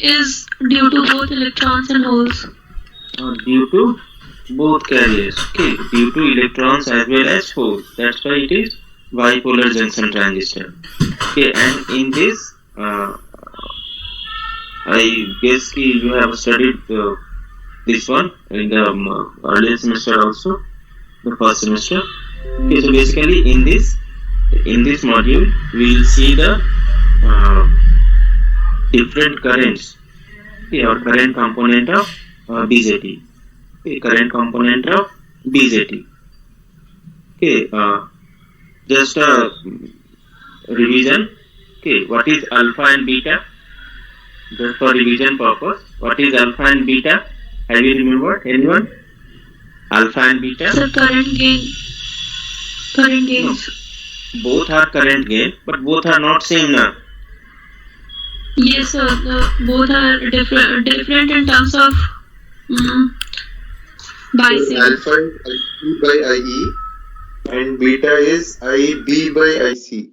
is due to both electrons and holes. Due to both carriers. Okay, due to electrons as well as holes. That's why it is bipolar junction transistor. Okay, and in this, I guess you have studied this one in the earlier semester also, the first semester. Okay, so basically in this module we will see the uh, different currents. Okay, or current component of BJT. Okay, current component of BJT. Okay, just a revision. Okay, what is alpha and beta? Just for revision purpose, what is alpha and beta? Have you remembered? Anyone? Alpha and beta? So current gains. No, both are current gain, but both are not same now. Yes, sir. Both are different in terms of biasing. Alpha is IC by IE and beta is IB by IC.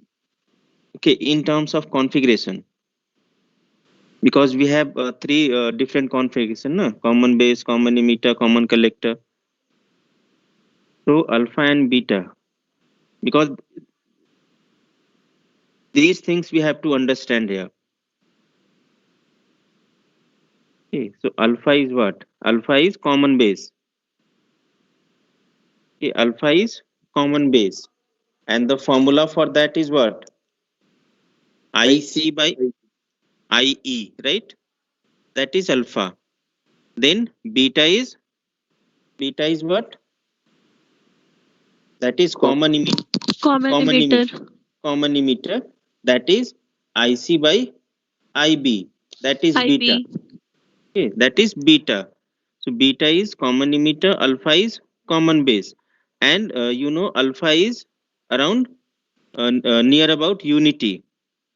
Okay, in terms of configuration, because we have three different configuration, no? Common base, common emitter, common collector. So alpha and beta, because these things we have to understand here. Okay, so alpha is what? Alpha is common base. Okay, alpha is common base, and the formula for that is what? IC by IE, right? That is alpha. Then beta is what? That is common emitter. Common emitter. That is IC by IB. That is beta. Okay, that is beta. So beta is common emitter, alpha is common base, and you know alpha is around near about unity.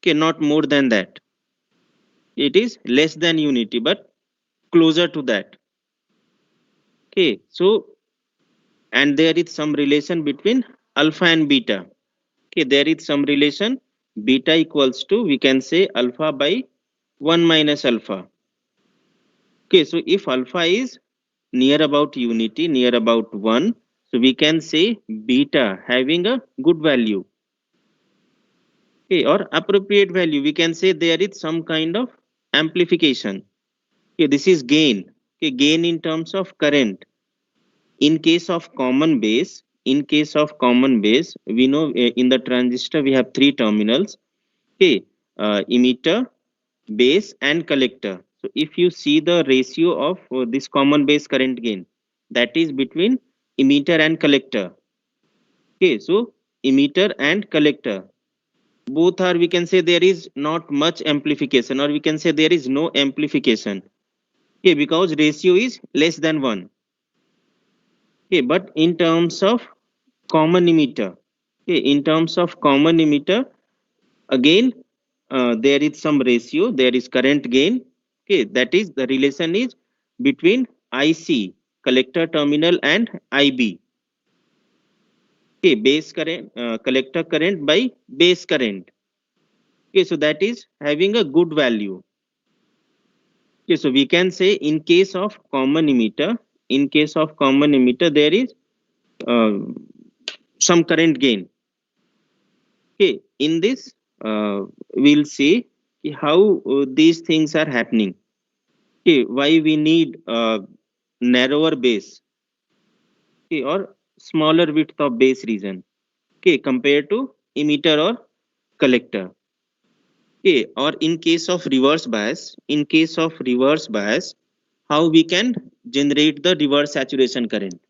Okay, not more than that. It is less than unity, but closer to that. Okay, so and there is some relation between alpha and beta. Okay, there is some relation. Beta equals to, we can say, alpha by 1 minus alpha. Okay, so if alpha is near about unity, near about 1, so we can say beta having a good value. Okay, or appropriate value. We can say there is some kind of amplification. Okay, this is gain. Okay, gain in terms of current. In case of common base, we know in the transistor we have three terminals. Okay, emitter, base and collector. So if you see the ratio of this common base current gain, that is between emitter and collector. Okay, so emitter and collector, both are, we can say there is not much amplification, or we can say there is no amplification. Okay, because ratio is less than 1. Okay, but in terms of common emitter, okay, in terms of common emitter, again there is some ratio, there is current gain. Okay, that is the relation is between IC, collector terminal, and IB. Okay, base current, collector current by base current. Okay, so that is having a good value. Okay, so we can say in case of common emitter, there is uh, some current gain. Okay, in this we'll see how these things are happening. Okay, why we need narrower base, okay, or smaller width of base region, okay, compared to emitter or collector. Okay, or in case of reverse bias, how we can generate the reverse saturation current,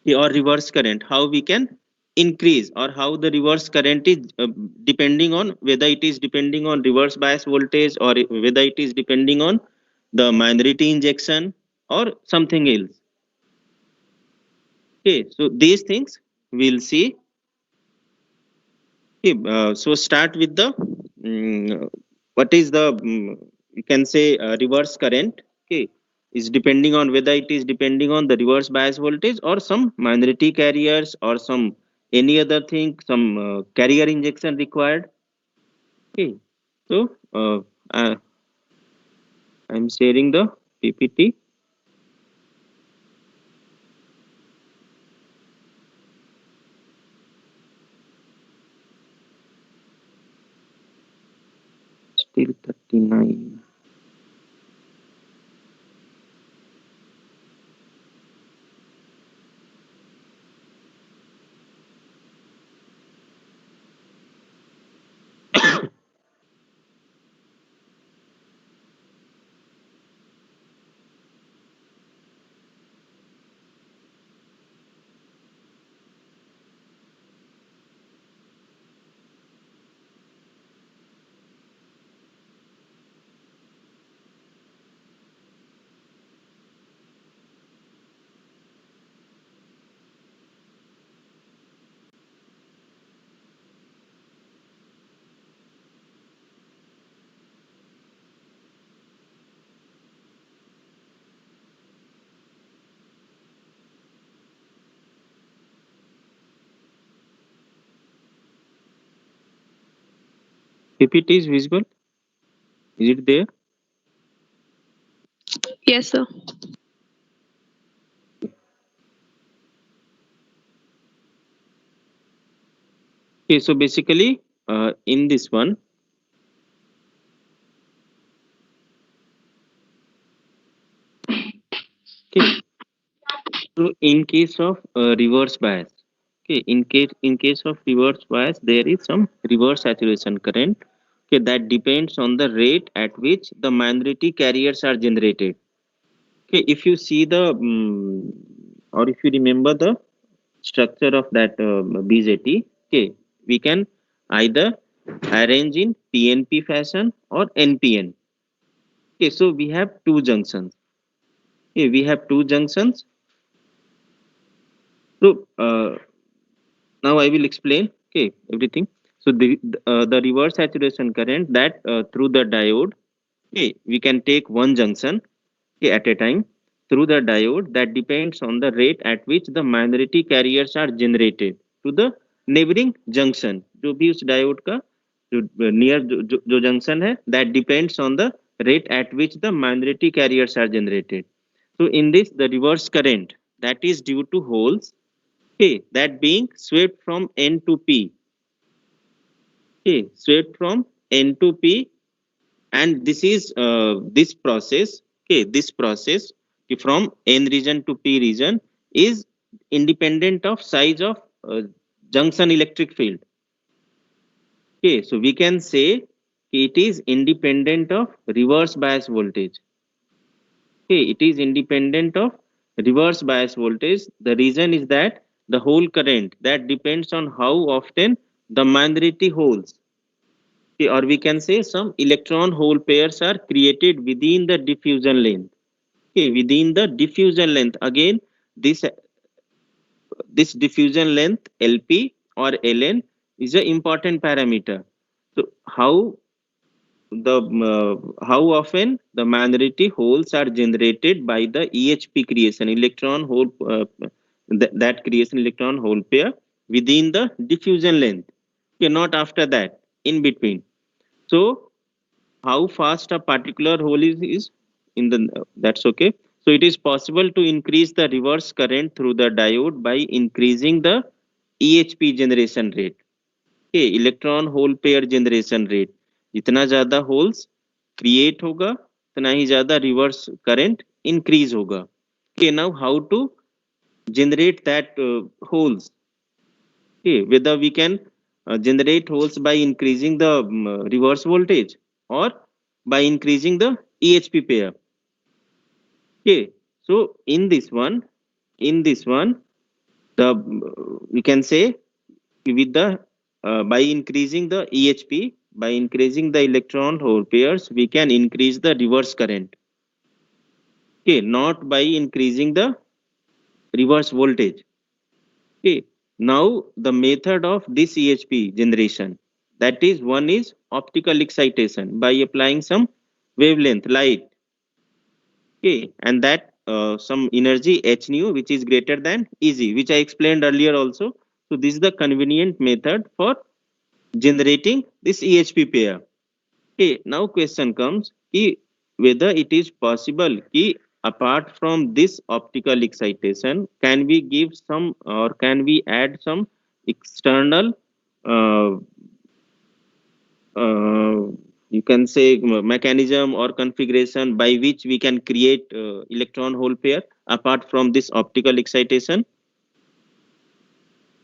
okay, or reverse current, how we can increase, or how the reverse current is depending on whether it is depending on reverse bias voltage, or whether it is depending on the minority injection or something else. Okay, so these things we'll see. Okay, so start with the what is the you can say reverse current. Okay, is depending on whether it is depending on the reverse bias voltage or some minority carriers or some any other thing, some carrier injection required. Okay, so uh, I'm sharing the PPT. Still 39. PPT is visible? Is it there? Yes, sir. Okay, so basically, in this one, okay, so in case of reverse bias, okay, in case of reverse bias, there is some reverse saturation current. Okay, that depends on the rate at which the minority carriers are generated. Okay, if you see the or if you remember the structure of that BJT, okay, we can either arrange in PNP fashion or NPN. Okay, so we have two junctions. Okay, we have two junctions. So now I will explain. Okay, everything. So the reverse saturation current that through the diode. Okay, we can take one junction, okay, at a time through the diode that depends on the rate at which the minority carriers are generated to the neighboring junction. जो भी उस diode का जो near जो junction है, that depends on the rate at which the minority carriers are generated. So in this, the reverse current that is due to holes, okay, that being swept from N to P, okay, swept from N to P, and this is this process, okay, this process, okay, from N region to P region is independent of size of junction electric field. Okay, so we can say it is independent of reverse bias voltage. Okay, it is independent of reverse bias voltage. The reason is that the hole current that depends on how often the minority holes, okay, or we can say some electron hole pairs are created within the diffusion length. Okay, within the diffusion length, again, this diffusion length LP or LN is an important parameter. So how often the minority holes are generated by the EHP creation, electron hole, that creation electron hole pair within the diffusion length. Okay, not after that, in between. So how fast a particular hole is in the, that's okay. So it is possible to increase the reverse current through the diode by increasing the EHP generation rate. Okay, electron hole pair generation rate, जितना ज्यादा holes create होगा उतना ही ज्यादा reverse current increase होगा. Okay, now how to generate that holes? Okay, whether we can generate holes by increasing the reverse voltage or by increasing the EHP pair. Okay, so in this one, the we can say with the by increasing the EHP, by increasing the electron hole pairs, we can increase the reverse current. Okay, not by increasing the reverse voltage. Okay, now the method of this EHP generation, that is, one is optical excitation by applying some wavelength light. Okay, and that some energy h nu which is greater than Eg, which I explained earlier also. So this is the convenient method for generating this EHP pair. Okay, now question comes, whether it is possible कि apart from this optical excitation, can we give some or can we add some external uh, uh, you can say mechanism or configuration by which we can create electron hole pair apart from this optical excitation.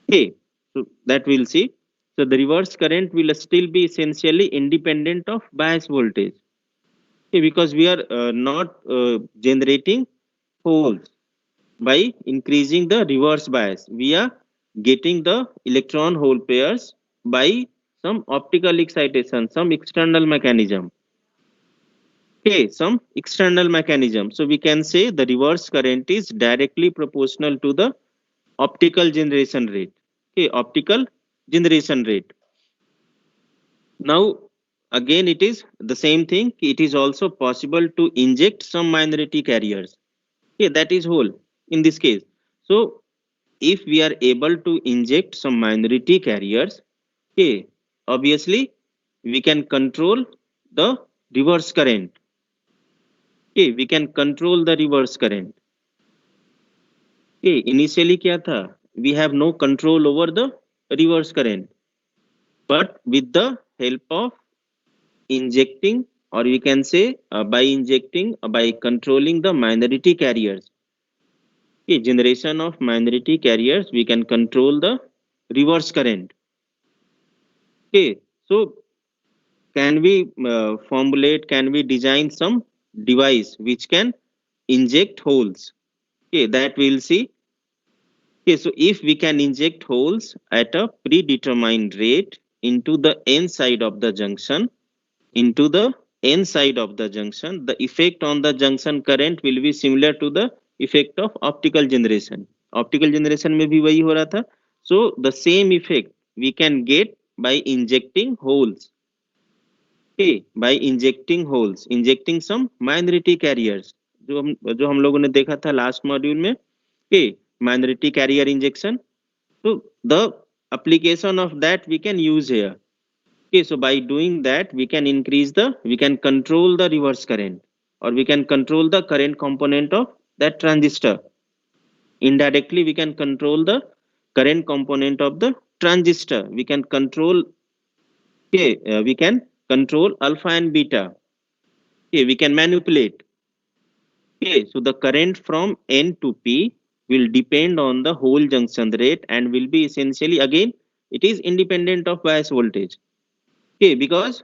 Okay, so that we'll see. So the reverse current will still be essentially independent of bias voltage. Okay, because we are not generating holes by increasing the reverse bias. We are getting the electron hole pairs by some optical excitation, some external mechanism. Okay, some external mechanism. So we can say the reverse current is directly proportional to the optical generation rate. Okay, optical generation rate. Now, again, it is the same thing. It is also possible to inject some minority carriers. Okay, that is whole in this case. So, if we are able to inject some minority carriers, okay, obviously we can control the reverse current. Okay, we can control the reverse current. Okay, initially क्या था? We have no control over the reverse current, but with the help of injecting, or we can say by injecting, by controlling the minority carriers, okay, generation of minority carriers, we can control the reverse current. Okay, so can we formulate, can we design some device which can inject holes? Okay, that we'll see. Okay, so if we can inject holes at a predetermined rate into the n side of the junction, into the n side of the junction, the effect on the junction current will be similar to the effect of optical generation. Optical generation में भी वही हो रहा था. So the same effect we can get by injecting holes. Okay, by injecting holes, injecting some minority carriers. जो हम लोगों ने देखा था last module में. Okay, minority carrier injection. So the application of that we can use here. Okay, so by doing that, we can control the reverse current, or we can control the current component of that transistor. Indirectly, we can control the current component of the transistor. We can control, okay, we can control alpha and beta. Okay, we can manipulate. Okay, so the current from N to P will depend on the hole junction rate and will be essentially, again, it is independent of bias voltage. Okay, because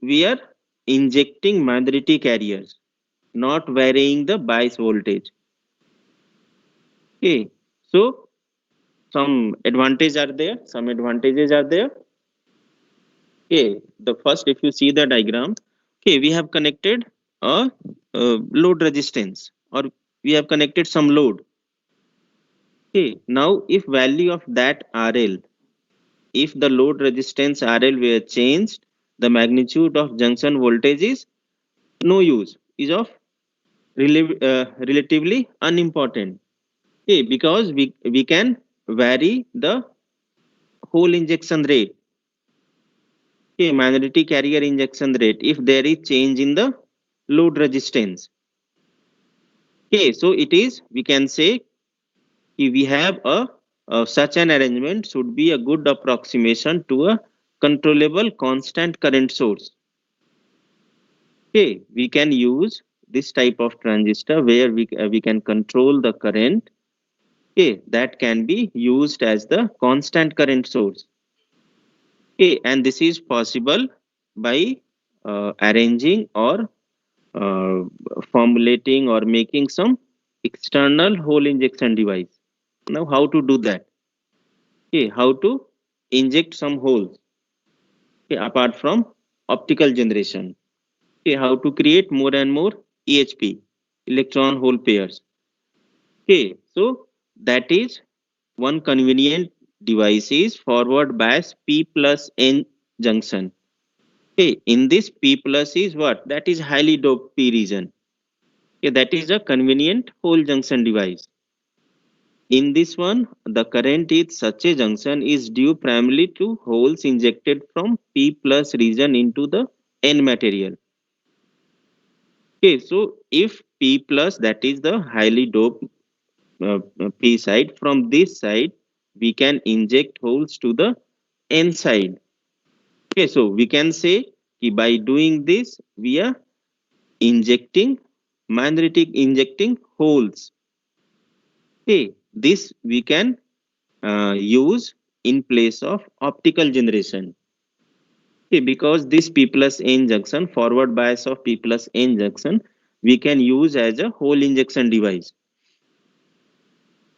we are injecting minority carriers, not varying the bias voltage. Okay, so some advantages are there. Some advantages are there. Okay, the first, if you see the diagram, okay, we have connected a load resistance, or we have connected some load. Okay, now if value of that RL, if the load resistance RL were changed, the magnitude of junction voltage is no use, is of relatively unimportant. Okay, because we can vary the hole injection rate, okay, minority carrier injection rate, if there is change in the load resistance. Okay, so it is, we can say we have such an arrangement should be a good approximation to a controllable constant current source. Okay, we can use this type of transistor where we can control the current. Okay, that can be used as the constant current source. Okay, and this is possible by arranging or uh, formulating or making some external hole injection device. Now, how to do that? Okay, how to inject some holes, okay, apart from optical generation. Okay, how to create more and more EHP, electron hole pairs. Okay, so that is one convenient device is forward bias P plus N junction. Okay, in this P plus is what? That is highly doped P region. Okay, that is a convenient hole junction device. In this one, the current in such a junction is due primarily to holes injected from P plus region into the N material. Okay, so if P plus, that is the highly doped P side, from this side we can inject holes to the N side. Okay, so we can say कि by doing this we are injecting magnetic injecting holes. Okay, this we can use in place of optical generation. Okay, because this P plus N junction, forward bias of P plus N junction, we can use as a hole injection device.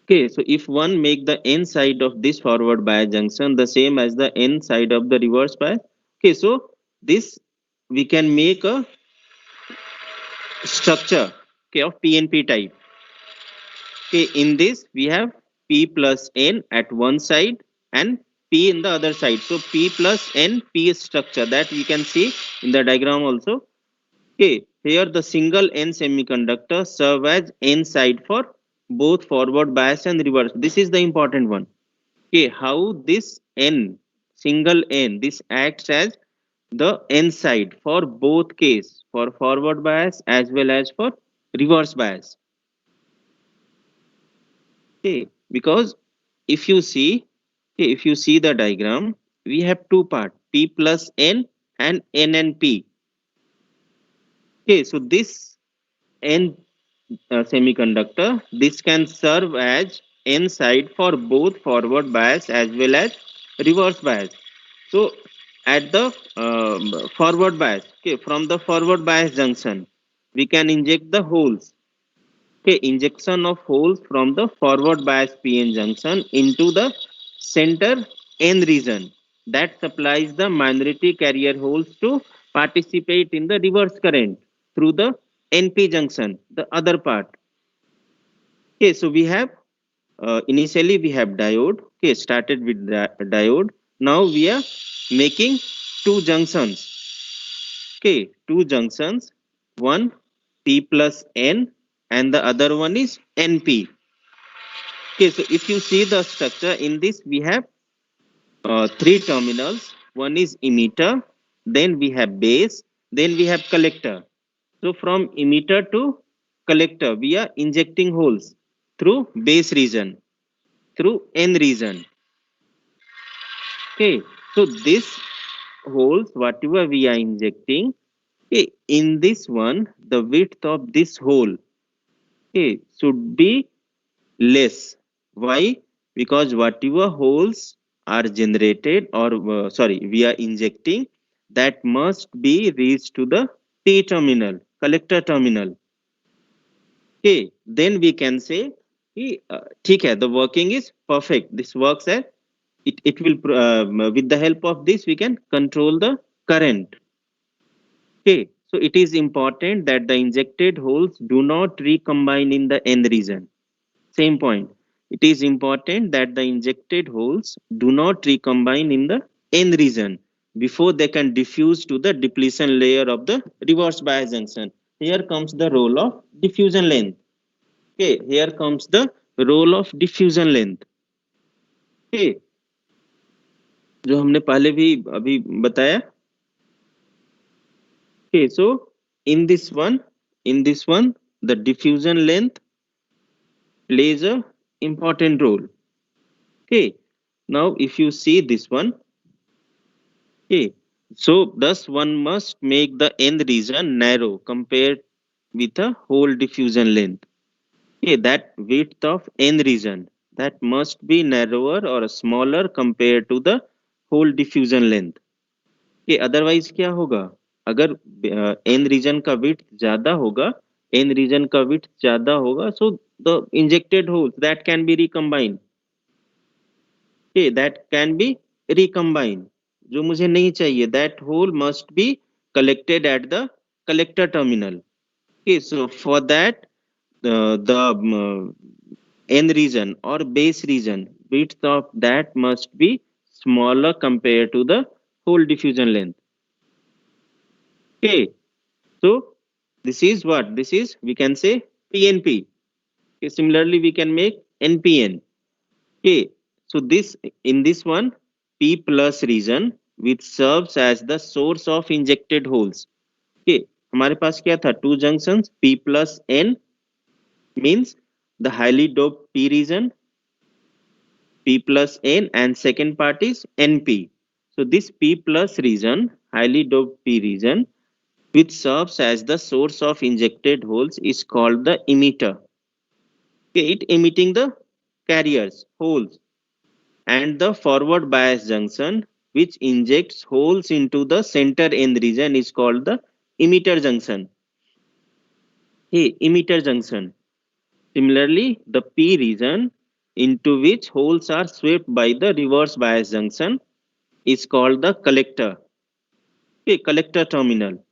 Okay, so if one make the N side of this forward bias junction the same as the N side of the reverse bias, okay, so this we can make a structure, okay, of PNP type. Okay, in this we have P plus N at one side and P in the other side. So P plus N P structure that we can see in the diagram also. Okay, here the single N semiconductor serve as N side for both forward bias and reverse. This is the important one. Okay, how this N, single N, this acts as the N side for both case, for forward bias as well as for reverse bias. Okay, because if you see, okay, if you see the diagram, we have two part, P plus N and N and P. Okay, so this N semiconductor, this can serve as N side for both forward bias as well as reverse bias. So at the forward bias, okay, from the forward bias junction, we can inject the holes. Okay, injection of holes from the forward bias PN junction into the center N region that supplies the magnetic carrier holes to participate in the reverse current through the NP junction, the other part. Okay, so we have initially we have diode. Okay, started with diode. Now we are making two junctions. Okay, two junctions. One P plus N and the other one is NP. Okay, so if you see the structure in this, we have three terminals. One is emitter, then we have base, then we have collector. So from emitter to collector, we are injecting holes through base region, through N region. Okay, so this holes, whatever we are injecting, okay, in this one, the width of this hole, okay, should be less. Why? Because whatever holes are generated or sorry, we are injecting, that must be reached to the P terminal, collector terminal. Okay, then we can say, ठीक है, the working is perfect. This works as it will with the help of this we can control the current. Okay, so it is important that the injected holes do not recombine in the N region. Same point. It is important that the injected holes do not recombine in the N region before they can diffuse to the depletion layer of the reverse bias junction. Here comes the role of diffusion length. Okay, here comes the role of diffusion length. Okay, जो हमने पहले भी अभी बताया. Okay, so in this one, the diffusion length plays a important role. Okay, now if you see this one, okay, so thus one must make the N region narrow compared with a whole diffusion length. Okay, that width of N region that must be narrower or smaller compared to the whole diffusion length. Okay, otherwise क्या होगा? अगर N region का width ज्यादा होगा, N region का width ज्यादा होगा, so the injected holes that can be recombined. Okay, that can be recombined. जो मुझे नहीं चाहिए, that hole must be collected at the collector terminal. Okay, so for that the N region or base region width of that must be smaller compared to the whole diffusion length. Okay, so this is what? This is, we can say, PNP. Okay, similarly we can make NPN. Okay, so this, in this one, P plus region which serves as the source of injected holes. Okay, हमारे पास क्या था, two junctions P plus N means the highly doped P region, P plus N, and second part is NP. So this P plus region, highly doped P region, which serves as the source of injected holes, is called the emitter. Okay, it emitting the carriers, holes, and the forward bias junction, which injects holes into the center end region, is called the emitter junction. Hey, emitter junction. Similarly, the P region into which holes are swept by the reverse bias junction is called the collector. Okay, collector terminal.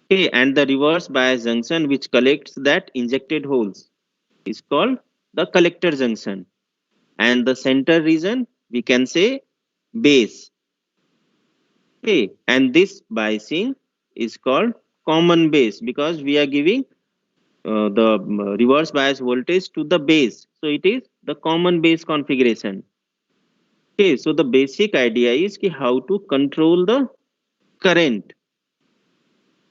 Okay, and the reverse bias junction which collects that injected holes is called the collector junction. And the center region we can say base. Okay, and this biasing is called common base because we are giving the reverse bias voltage to the base. So it is the common base configuration. Okay, so the basic idea is ki how to control the current.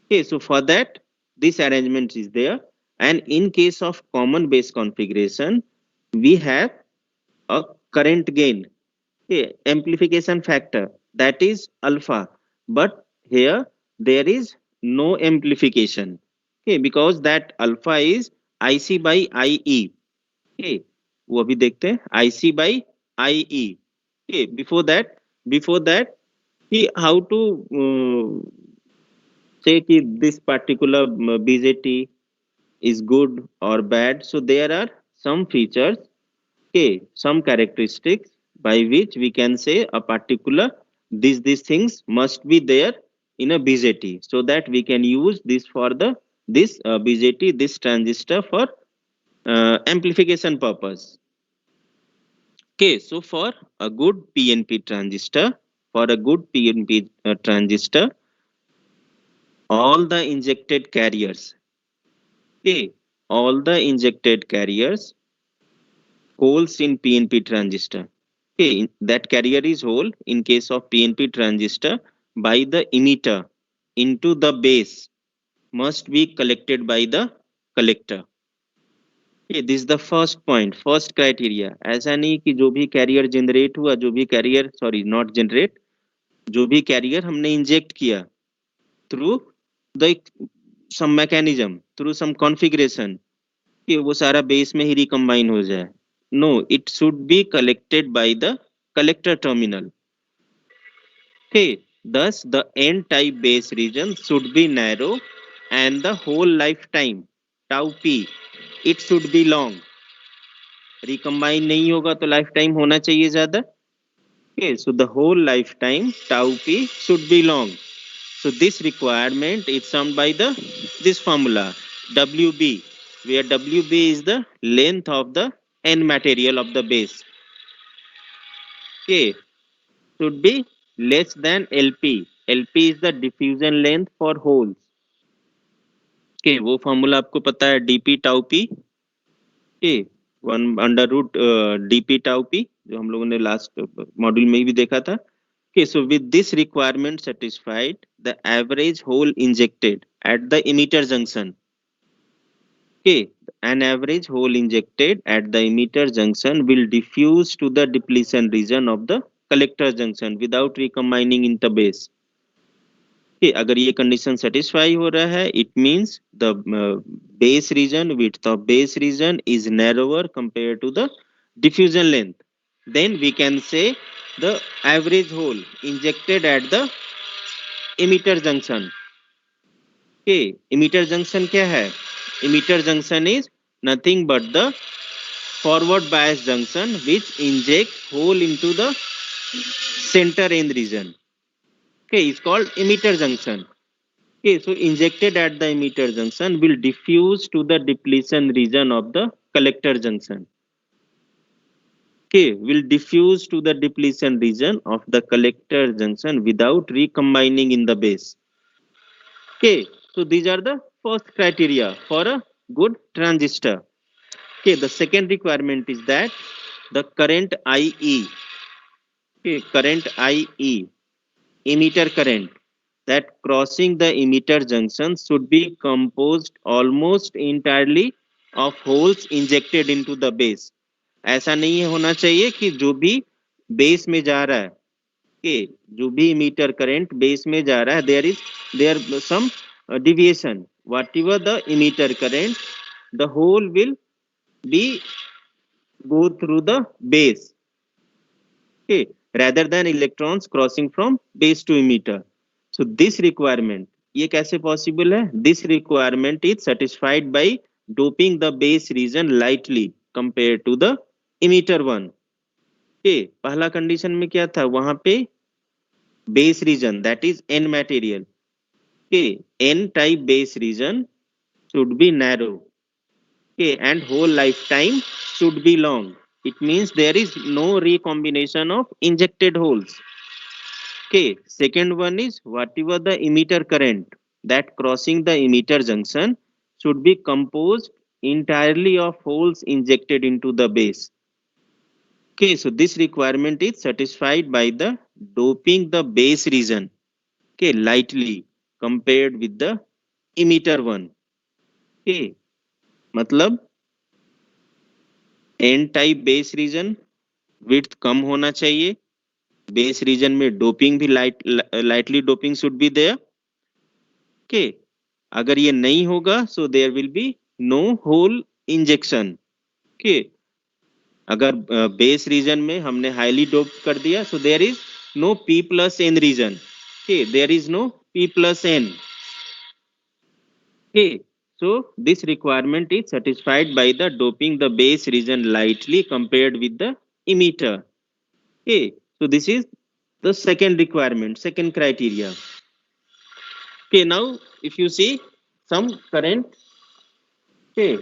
Okay, so for that, this arrangement is there. And in case of common base configuration, we have a current gain, okay, amplification factor, that is alpha. But here there is no amplification. Okay, because that alpha is IC by IE. Okay, वो अभी देखते हैं IC by IE. Okay, before that, how to say कि this particular BJT is good or bad. So there are some features, okay, some characteristics by which we can say a particular these things must be there in a BJT, so that we can use this for the this BJT, this transistor for amplification purpose. Okay, so for a good PNP transistor, all the injected carriers, okay, all the injected carriers holes in PNP transistor. Okay, that carrier is hole in case of PNP transistor by the emitter into the base must be collected by the collector. Okay, this is the first point, first criteria. ऐसा नहीं कि जो भी career generate हुआ, जो भी career sorry not generate, जो भी कैरियर हमने इंजेक्ट किया through the some mechanism, through some configuration, कि वो सारा बेस में ही रिकम्बाइन हो जाए. No, it should be collected by the collector terminal. Okay, thus the n-type base region should be narrow and the whole lifetime tau p it should be long. Recombine नहीं होगा तो lifetime होना चाहिए ज्यादा. Okay, so the whole lifetime tau p should be long. So this requirement is summed by the this formula WB, where WB is the length of the n material of the base. Okay, should be less than LP. LP is the diffusion length for holes. Okay, वो formula आपको पता है dp tau p. Okay, 1 under root dp tau p जो हम लोगों ने last module में भी देखा था. Okay, so with this requirement satisfied, the average hole injected at the emitter junction. Okay, an average hole injected at the emitter junction will diffuse to the depletion region of the collector junction without recombining in the base. Okay, अगर ये condition satisfy हो रहा है, it means the base region, width of base region is narrower compared to the diffusion length. Then we can say the average hole injected at the emitter junction. Okay, emitter junction क्या है? Emitter junction is nothing but the forward bias junction which injects hole into the center end region. Okay, it's called emitter junction. Okay, so injected at the emitter junction will diffuse to the depletion region of the collector junction. Okay, will diffuse to the depletion region of the collector junction without recombining in the base. Okay, so these are the first criteria for a good transistor. Okay, the second requirement is that the current IE, okay, current IE, emitter current, that crossing the emitter junction should be composed almost entirely of holes injected into the base. ऐसा नहीं होना चाहिए कि जो भी base में जा रहा है, कि जो भी emitter current बेस में जा रहा है, there some deviation. Whatever the emitter current, the hole will be go through the base, okay, rather than electrons crossing from base to emitter. So this requirement, ये कैसे possible है? This requirement is satisfied by doping the base region lightly compared to the emitter one. Okay, पहला condition में क्या था? वहां पे base region, that is n material. Okay, n type base region should be narrow. Okay, and whole lifetime should be long. It means there is no recombination of injected holes. Okay, second one is whatever the emitter current that crossing the emitter junction should be composed entirely of holes injected into the base. Okay, so this requirement is satisfied by the doping the base region, okay, lightly compared with the emitter one. Okay, मतलब n type base region width कम होना चाहिए, base region में doping भी lightly doping should be there. Okay, अगर ये नहीं होगा so there will be no hole injection. Okay, अगर base region में हमने highly doped कर दिया so there is no p plus n region. Okay, there is no p plus n. Okay, so this requirement is satisfied by the doping the base region lightly compared with the emitter. Okay, so this is the second requirement, second criteria. Okay, now if you see some current, okay,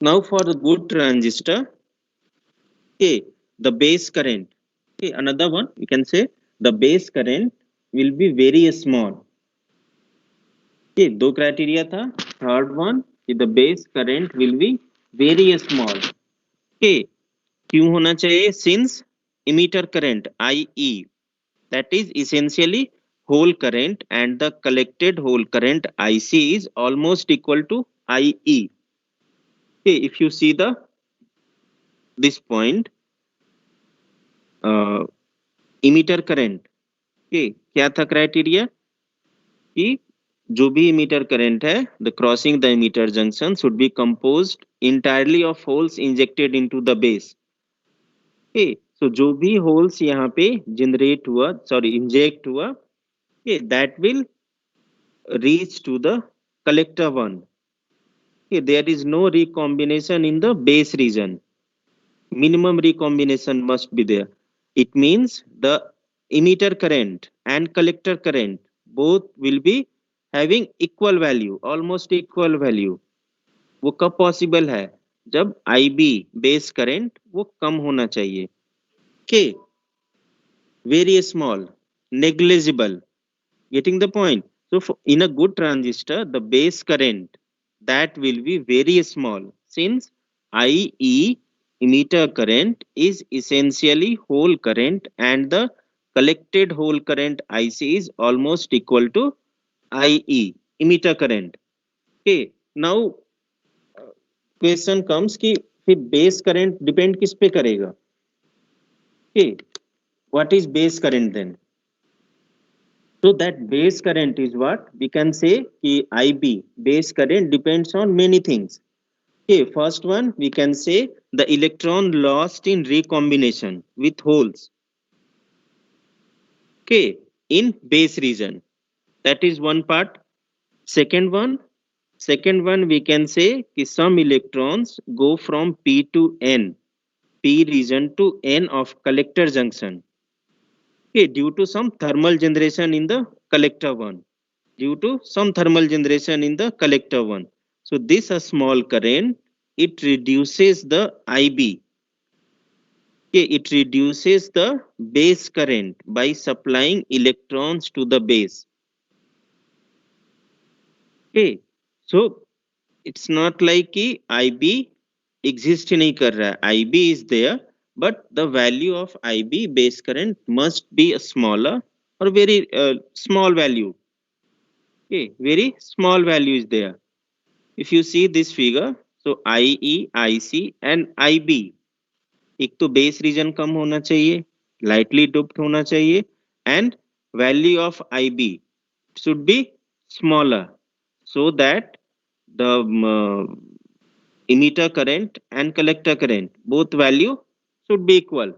now for the good transistor, okay, the base current, okay, another one we can say the base current will be very small. Okay, दो criteria था. Third one, the base current will be very small. Okay, क्यों होना चाहिए? Since emitter current IE, that is essentially whole current, and the collected whole current IC is almost equal to IE. Okay, if you see this point, emitter current, okay, क्या था criteria? कि जो भी emitter current है, the crossing the emitter junction should be composed entirely of holes injected into the base. Okay, so जो भी holes यहाँ पे generate हुआ, sorry, inject हुआ, okay, that will reach to the collector one. Okay, there is no recombination in the base region. Minimum recombination must be there. It means the emitter current and collector current both will be having equal value, almost equal value. वो कब possible है? जब IB base current वो कम होना चाहिए. Okay, very small, negligible. Getting the point? So in a good transistor, the base current that will be very small, since IE emitter current is essentially whole current and the collected whole current IC is almost equal to IE emitter current. Okay, now question comes कि फिर base current depend किस पे करेगा? Okay, what is base current then? So that base current is what we can say कि IB base current depends on many things. Okay, first one we can say the electron lost in recombination with holes. Okay, in base region, that is one part. Second one we can say कि some electrons go from P to N, P region to N of collector junction. Okay, due to some thermal generation in the collector one. Due to some thermal generation in the collector one. So this a small current, it reduces the IB. Okay, it reduces the base current by supplying electrons to the base. Okay, so it's not like कि IB exist नहीं कर रहा है. IB is there, but the value of IB base current must be a smaller or very small value. Okay, very small value is there. If you see this figure, so IE, IC and IB, एक तो base reason कम होना चाहिए, lightly doped होना चाहिए, and value of IB should be smaller so that the emitter current and collector current both value should be equal.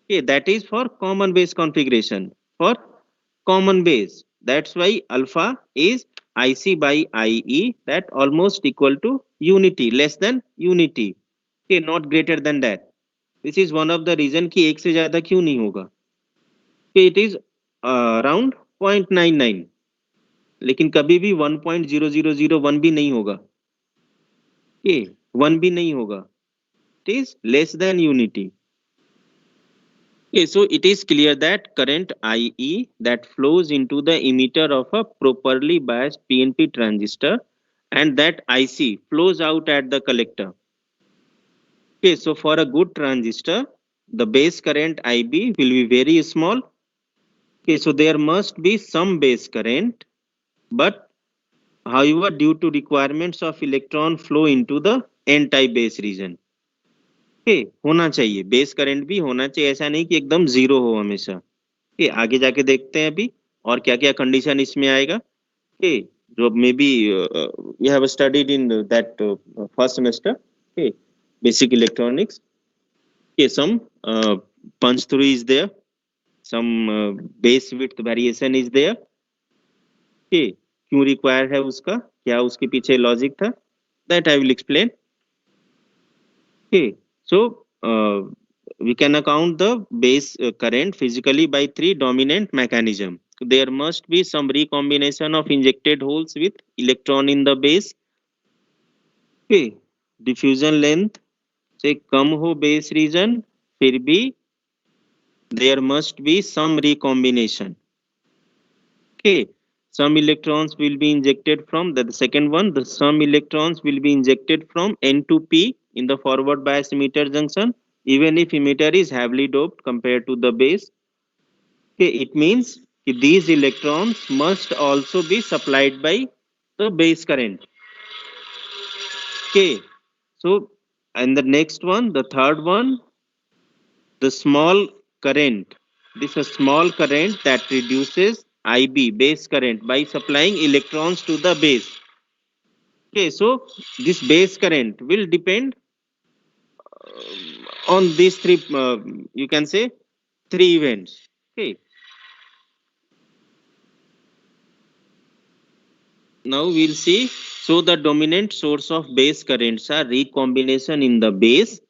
Okay, that is for common base configuration. For common base, that's why alpha is IC by IE, that almost equal to unity, less than unity. Okay, not greater than that. This is one of the reason कि एक से ज्यादा क्यों नहीं होगा. Okay, it is around 0.99, लेकिन कभी भी 1.0001 भी नहीं होगा. Okay, 1 भी नहीं होगा. It is less than unity. Okay, so it is clear that current IE that flows into the emitter of a properly biased PNP transistor and that IC flows out at the collector. Okay, so for a good transistor, the base current IB will be very small. Okay, so there must be some base current, but however, due to requirements of electron flow into the n-type base region. होना चाहिए, base current भी होना चाहिए, ऐसा नहीं कि एकदम zero हो हमेशा. आगे जाके देखते हैं अभी और क्या क्या कंडीशन इसमें आएगा. जो may be you have studied in that first semester, basic electronics. Some punch through is there, some base width variation is there. क्यों रिक्वायर है उसका, क्या उसके पीछे लॉजिक था, that I will explain. So we can account the base current physically by three dominant mechanism. There must be some recombination of injected holes with electron in the base. Diffusion length से कम हो base region, फिर भी there must be some recombination. Some electrons will be injected from the second one. The some electrons will be injected from N to P in the forward bias emitter junction, even if emitter is heavily doped compared to the base. It means these electrons must also be supplied by the base current. So and the next one, the third one, the small current. This is a small current that reduces IB base current by supplying electrons to the base. So this base current will depend on these three, you can say, three events. Now we'll see. So the dominant source of base currents are recombination in the base.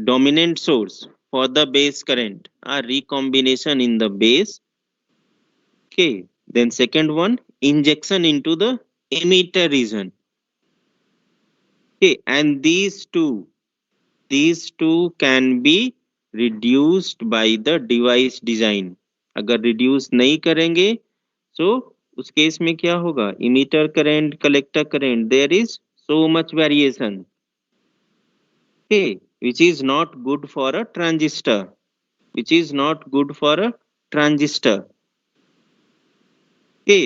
Dominant source for the base current are recombination in the base. Then second one, injection into the emitter region. And these two can be reduced by the device design. अगर reduce नहीं करेंगे, so उस case में क्या होगा, emitter current, collector current, there is so much variation, which is not good for a transistor.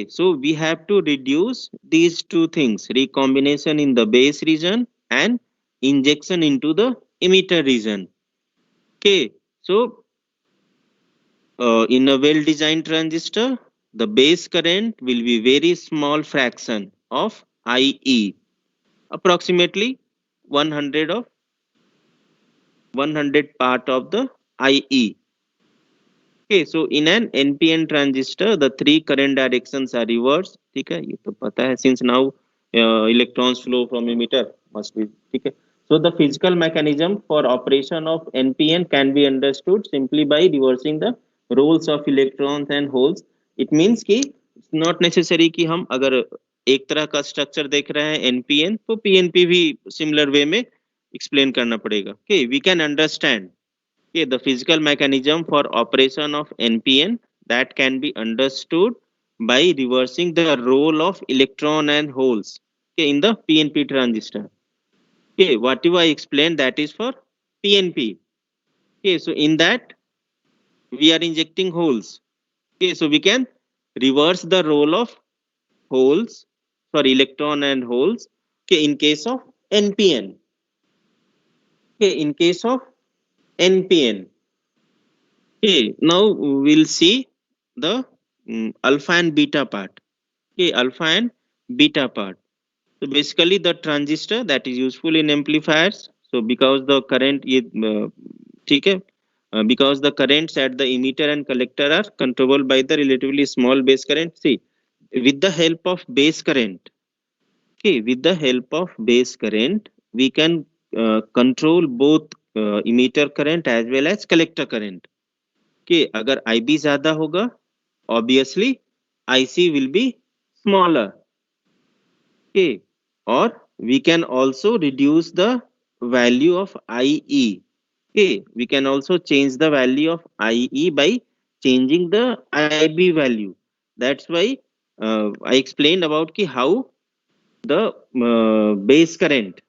So we have to reduce these two things, recombination in the base region and injection into the emitter region. So in a well-designed transistor, the base current will be very small fraction of IE, approximately 100 part of the IE. So in an NPN transistor, the three current directions are reversed. ठीक है, ये तो पता है, since now electrons flow from emitter must be. ठीक है. So the physical mechanism for operation of NPN can be understood simply by reversing the roles of electrons and holes. It means कि it's not necessary कि हम अगर एक तरह का structure देख रहे हैं NPN, तो PNP भी similar way में explain करना पड़ेगा. We can understand the physical mechanism for operation of NPN that can be understood by reversing the role of electron and holes in the PNP transistor. Whatever I explained, that is for PNP. Okay, so in that we are injecting holes. Okay, so we can reverse the role of holes, sorry, electron and holes. Okay, in case of NPN. Okay, in case of NPN. Okay, now we'll see the alpha and beta part. Okay, alpha and beta part. So basically the transistor that is useful in amplifiers. So because the current ठीक है, because the currents at the emitter and collector are controlled by the relatively small base current. See, with the help of base current, okay, with the help of base current, we can control both emitter current as well as collector current. Okay, अगर IB ज्यादा होगा, obviously IC will be smaller. Okay, or we can also reduce the value of IE. Okay, we can also change the value of IE by changing the IB value. That's why I explained about how the base current,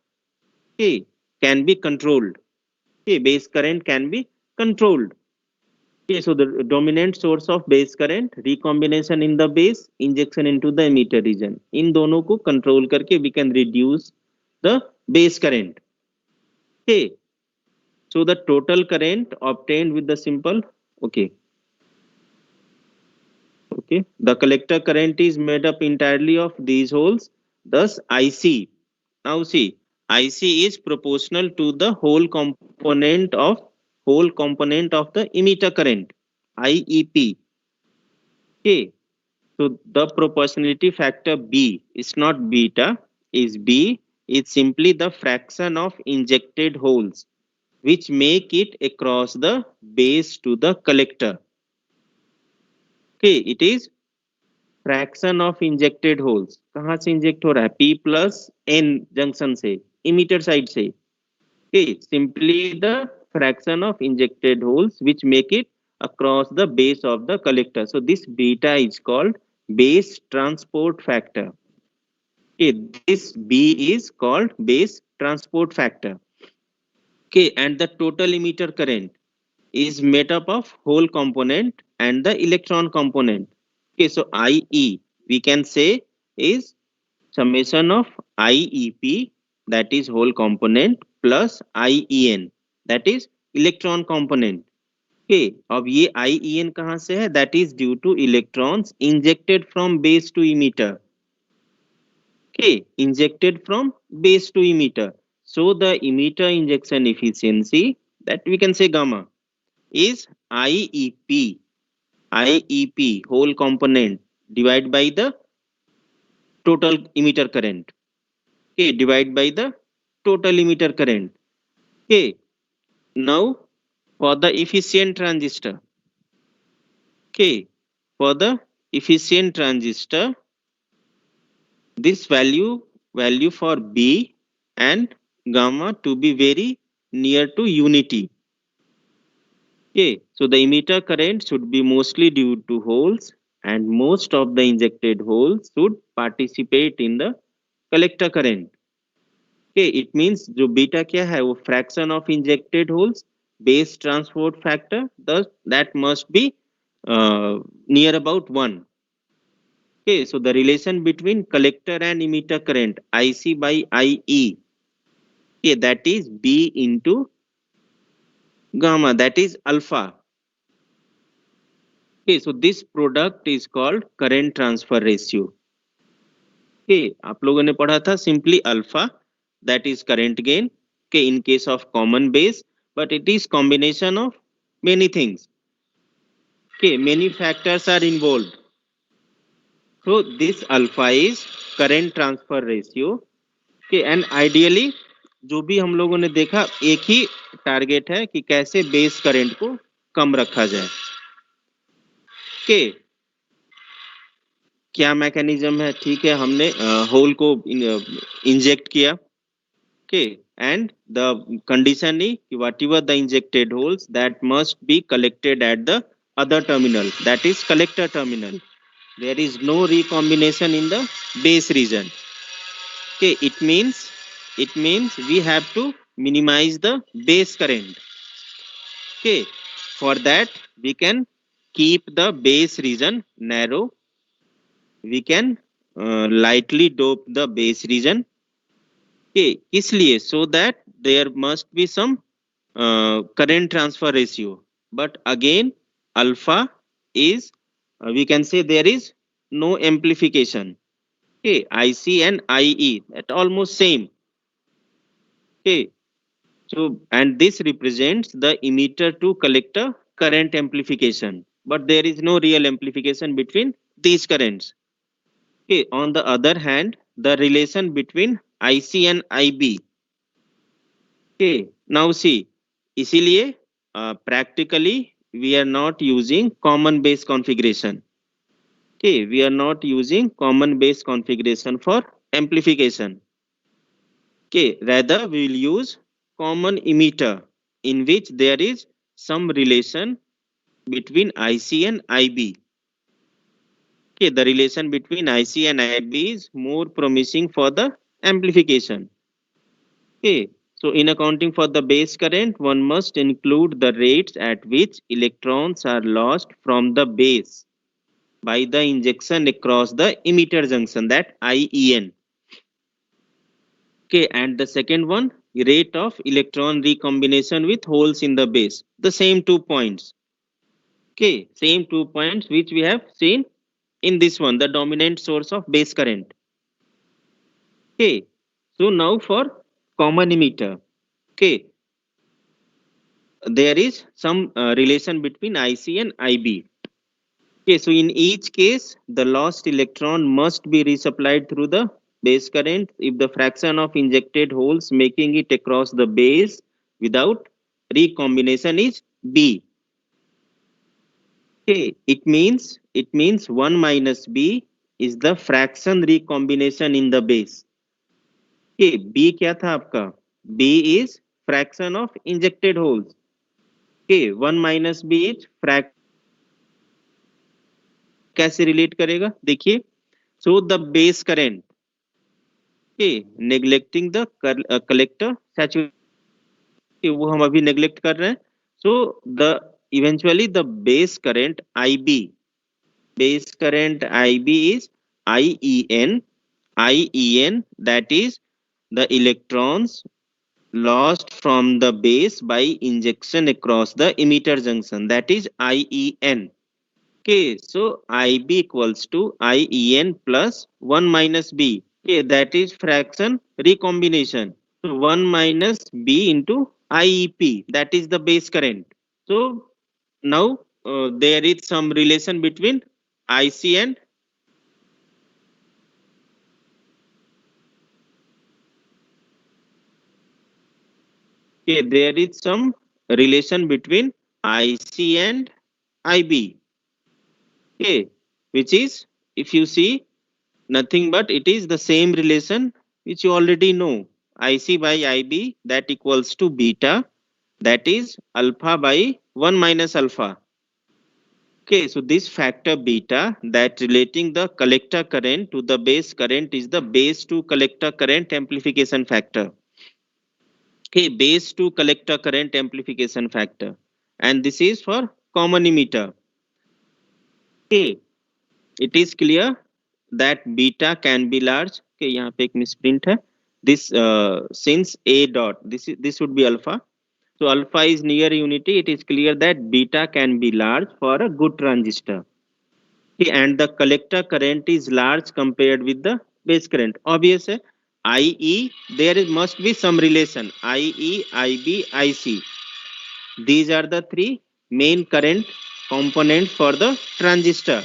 okay, can be controlled. Okay, base current can be controlled. Okay, so the dominant source of base current, recombination in the base, injection into the emitter region. इन दोनों को control करके we can reduce the base current. Okay, so the total current obtained with the simple, okay, okay, the collector current is made up entirely of these holes. Thus, IC. Now see, IC is proportional to the whole component of the emitter current, IEP. Okay, so the proportionality factor B is not beta, is B, is simply the fraction of injected holes which make it across the base to the collector. Okay, it is fraction of injected holes. कहाँ से inject हो रहा है? P plus N junction से, emitter side से. Okay, simply the fraction of injected holes which make it across the base of the collector. So this beta is called base transport factor. Okay, this B is called base transport factor. Okay, and the total emitter current is made up of hole component and the electron component. Okay, so IE we can say is summation of IEP, that is hole component, plus IEN, that is electron component. Okay, अब ये IEN कहाँ से है? That is due to electrons injected from base to emitter. Okay, injected from base to emitter. So the emitter injection efficiency, that we can say gamma, is IEP, IEP whole component divided by the total emitter current. Okay, divide by the total emitter current. Okay, now for the efficient transistor. Okay, for the efficient transistor, this value for B and gamma to be very near to unity. Okay, so the emitter current should be mostly due to holes and most of the injected holes should participate in the collector current. Okay, it means जो beta क्या है वो fraction of injected holes, base transport factor, thus that must be near about 1. Okay, so the relation between collector and emitter current, IC by IE, okay, that is B into gamma, that is alpha. Okay, so this product is called current transfer ratio. Okay, आप लोगों ने पढ़ा था simply alpha, that is current gain. Okay, in case of common base, but it is combination of many things. Okay, many factors are involved. So this alpha is current transfer ratio. Okay, and ideally जो भी हम लोगों ने देखा एक ही target है कि कैसे बेस करंट को कम रखा जाए. Okay, क्या मैकेनिज्म है? ठीक है, हमने होल को इंजेक्ट किया. Okay, and the condition is whatever the injected holes that must be collected at the other terminal, that is collector terminal. There is no recombination in the base region. Okay, it means we have to minimize the base current. Okay, for that we can keep the base region narrow. We can lightly dope the base region. Okay, इसलिए so that there must be some current transfer ratio. But again, alpha is we can say there is no amplification. Okay, IC and IE at almost same. Okay, so and this represents the emitter to collector current amplification. But there is no real amplification between these currents. Okay, on the other hand, the relation between IC and IB. Okay, now see, इसीलिए practically we are not using common base configuration. Okay, we are not using common base configuration for amplification. Okay, rather we will use common emitter in which there is some relation between IC and IB. Okay, the relation between IC and IB is more promising for the amplification. Okay, so in accounting for the base current, one must include the rates at which electrons are lost from the base by the injection across the emitter junction, that IEN. Okay, and the second one, rate of electron recombination with holes in the base. The same 2 points. Okay, same 2 points which we have seen in this one, the dominant source of base current. Okay, so now for common emitter. Okay, there is some relation between IC and IB. Okay, so in each case, the lost electron must be resupplied through the base current if the fraction of injected holes making it across the base without recombination is B. Okay, it means 1 minus B is the fraction recombination in the base. Okay, B क्या था आपका? B is fraction of injected holes. Okay, 1 minus B is fraction. कैसे relate करेगा? देखिए, so the base current, okay, neglecting the collector saturation, वो हम अभी neglect कर रहे हैं. So the eventually the base current IB is IEN, that is the electrons lost from the base by injection across the emitter junction, that is IEN. Okay, so IB equals to IEN plus 1 minus B. Okay, that is fraction recombination. So 1 minus B into IEP, that is the base current. So now there is some relation between IC and okay, there is some relation between IC and IB. Okay, which is, if you see, nothing but it is the same relation which you already know. IC by IB, that equals to beta, that is alpha by 1 minus alpha. Okay, so this factor beta, that relating the collector current to the base current, is the base to collector current amplification factor. Okay, base to collector current amplification factor, and this is for common emitter. Okay, it is clear that beta can be large. Okay, यहाँ पे एक misprint है. This since A dot, this would be alpha. So alpha is near unity. It is clear that beta can be large for a good transistor. Okay, and the collector current is large compared with the base current. Obvious है. IE, there must be some relation. IE, IB, IC. These are the three main current components for the transistor.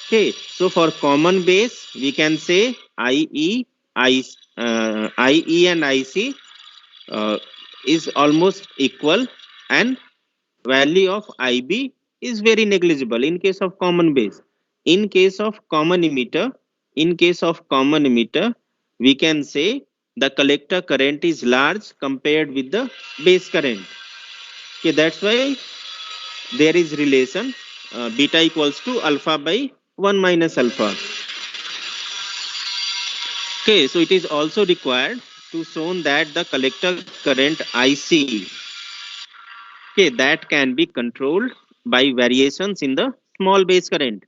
Okay, so for common base, we can say IE and IC is almost equal, and value of IB is very negligible in case of common base. In case of common emitter, we can say the collector current is large compared with the base current. Okay, that's why there is relation beta equals to alpha by 1 minus alpha. Okay, so it is also required to shown that the collector current IC, okay, that can be controlled by variations in the small base current.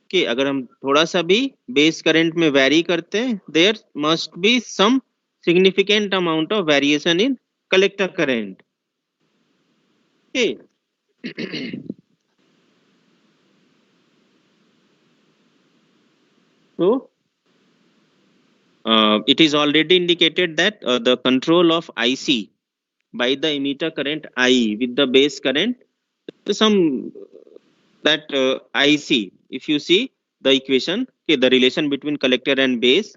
Okay, अगर हम थोड़ा सा भी base current में vary करते हैं, there must be some significant amount of variation in collector current. Okay. So it is already indicated that the control of IC by the emitter current I with the base current, so some that IC, if you see the equation, okay, the relation between collector and base,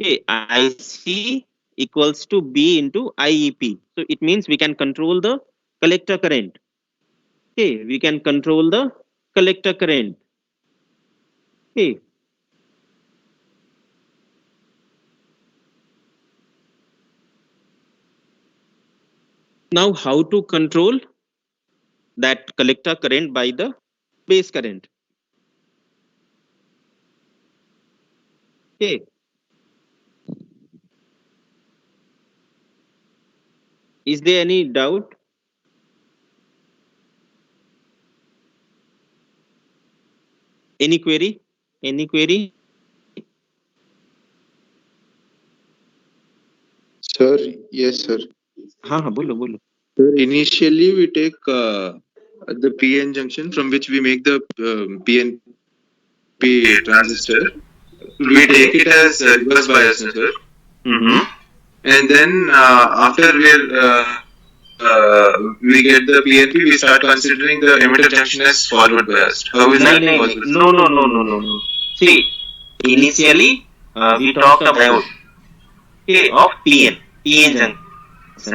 okay, IC equals to B into IEP. So it means we can control the collector current. Okay, we can control the collector current. Okay. Now, how to control that collector current by the base current? Okay. Is there any doubt? Any query? Any query? Sir, yes, sir. हाँ हाँ बोलो बोलो. Sir, initially we take the PN junction from which we make the PNP transistor. We take it as reverse bias, sir. And then after we get the PNP, we start considering the emitter junction as forward biased. How is that possible? No. See, initially we talked about of PN junction,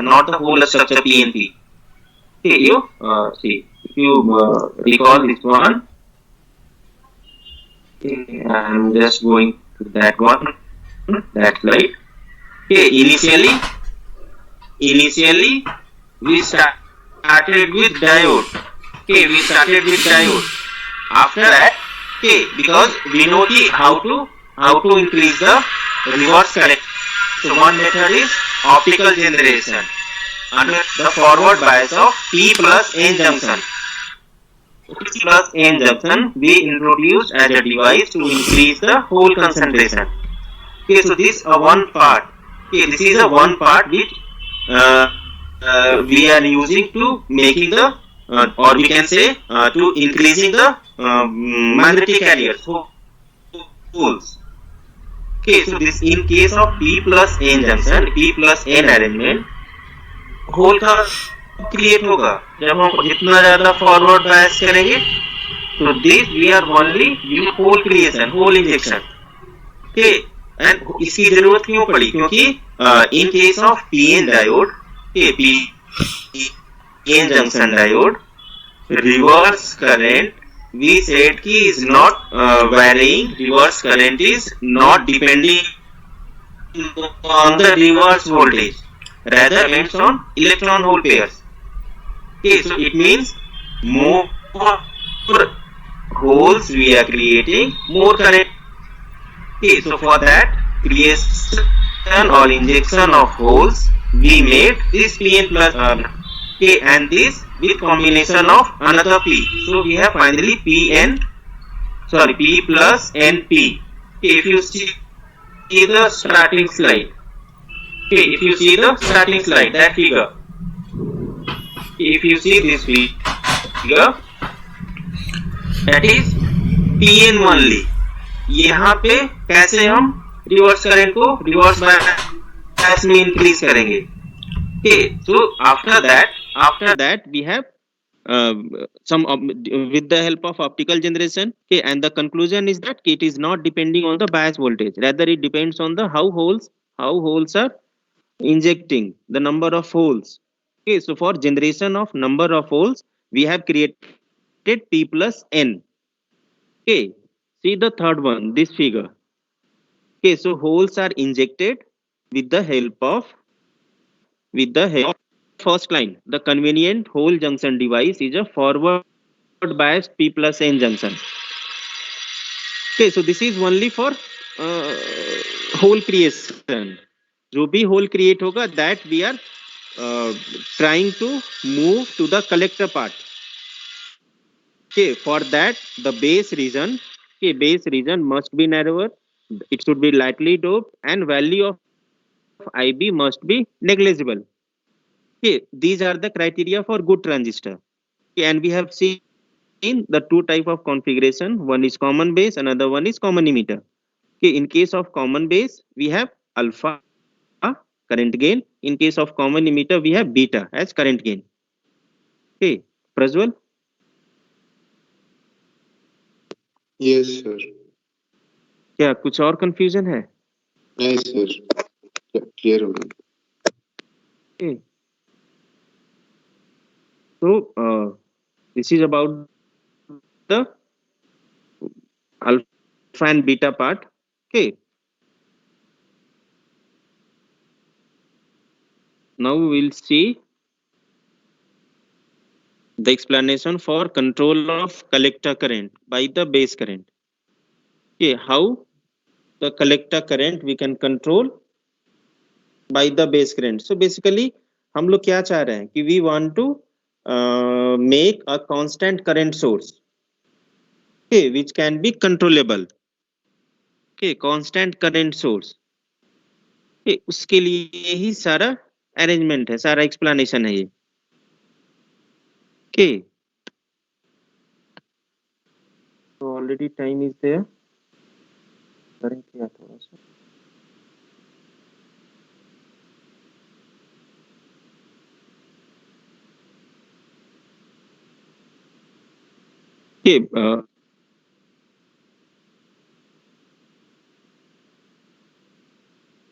not the whole structure PNP. Okay, you see, if you recall this one, okay, I'm just going to that one, that slide. Okay, initially we started with diode. Okay, we started with diode. After that, okay, because we know how to increase the reverse current. So one method is optical generation under the forward bias of P plus N junction. P plus N junction we introduced as a device to increase the hole concentration. Okay, so this is one part. Okay, this is a one part which we are using to making the or we can say to increasing the magnetic carriers holes. Okay, so this in case of P plus N junction, P plus N arrangement, hole का create होगा जब हम जितना ज्यादा forward bias करेंगे तो this we are only use hole creation hole injection. Okay, and इसकी जरूरत क्यों पड़ी? क्योंकि in case of PN diode, PN junction diode, reverse current we said ki is not varying, reverse current is not depending on the reverse voltage, rather depends on electron hole pairs. Okay, so it means more holes we are creating, more current. Okay, so for that creation or injection of holes we made this PN plus okay, and this with combination of another P. So we have finally P plus NP. Okay, if you see the starting slide, okay, if you see the starting slide, that figure, if you see this figure, that is PN only. यहाँ पे कैसे हम reverse current को reverse bias में increase करेंगे? Okay, so after that we have some with the help of optical generation. Okay, and the conclusion is that it is not depending on the bias voltage, rather it depends on the how holes are injecting, the number of holes. Okay, so for generation of number of holes we have created P plus N. Okay, see the third one, this figure. Okay, so holes are injected with the help of first line. The convenient hole junction device is a forward biased P plus N junction. Okay, so this is only for hole creation. जो भी hole create होगा that we are trying to move to the collector part. Okay, for that the base region, okay, base region must be narrower, it should be lightly doped, and value of IB must be negligible. Okay, these are the criteria for good transistor. Okay, and we have seen the two type of configuration, one is common base, another one is common emitter. Okay, in case of common base we have alpha current gain, in case of common emitter we have beta as current gain. Okay, Prajwal. Yes, sir. क्या कुछ और confusion है? नहीं sir, clear हो गया. Okay. So this is about the alpha and beta part. Okay. Now we will see the explanation for control of collector current by the base current. Okay, how the collector current we can control by the base current. So basically हम लोग क्या चाह रहे हैं कि we want to make a constant current source, okay, which can be controllable. Okay, constant current source. Okay, उसके लिए ही सारा अरेंजमेंट है, सारा एक्सप्लेनेशन है ये. Okay. So already time is there. करें क्या थोड़ा सा. Okay.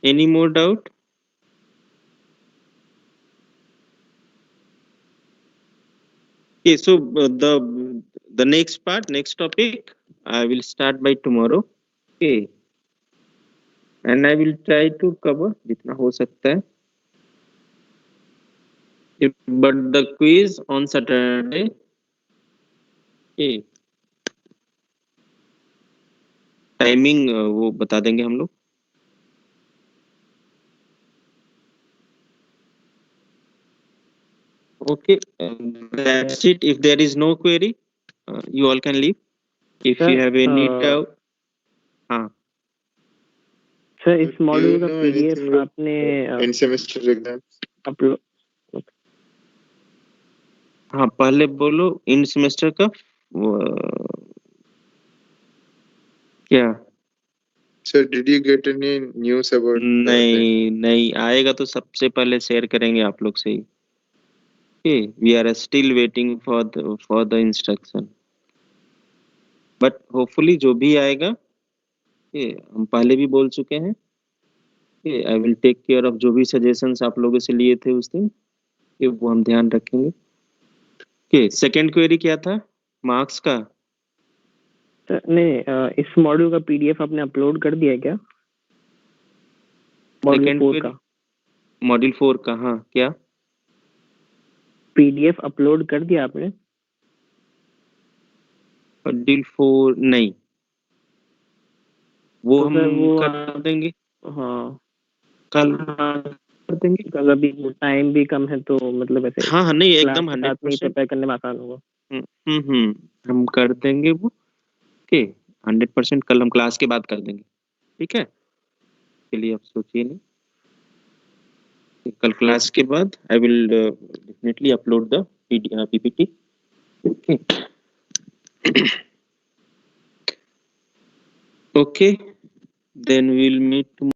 Any more doubt? Okay, so the next part, next topic, I will start by tomorrow. Okay, and I will try to cover जितना हो सकता है. But the quiz on Saturday. Okay. Timing वो बता देंगे हम लोग. Okay, that's it. If there is no query, you all can leave. If Sir, you have any doubt, हाँ. सर इस Do मॉड्यूल you का know पीडीएफ anything about आपने end semester exam? Upload. हाँ पहले बोलो इन सेमेस्टर का क्या. Sir, did you get any news about नहीं आएगा तो सबसे पहले शेयर करेंगे आप लोग से ही. Okay, we are still waiting for the instruction, but hopefully जो भी आएगा, okay, हम पहले भी बोल चुके हैं. Okay, I will take care of जो भी suggestions आप लोगों से लिए थे उस दिन, okay, वो हम ध्यान रखेंगे. Okay, सेकंड क्वेरी क्या था? मार्क्स का. सर नहीं, इस मॉड्यूल का पीडीएफ आपने अपलोड कर दिया क्या? मॉड्यूल सेकंड 4 का मॉड्यूल 4 का. हाँ क्या पीडीएफ अपलोड कर दिया आपने? मॉड्यूल 4 नहीं, वो तो हम सर वो कर देंगे हाँ कल कर देंगे. कल अभी टाइम भी कम है तो मतलब ऐसे हाँ नहीं क्लास एकदम के साथ में 100%. प्रिपेयर करने में आसान होगा. हम कर देंगे वो. ओके 100% कल हम क्लास के बाद कर देंगे. ठीक है, के लिए आप सोचिए नहीं. कल क्लास के बाद I will definitely upload the PPT. Okay okay, then we'll meet tomorrow.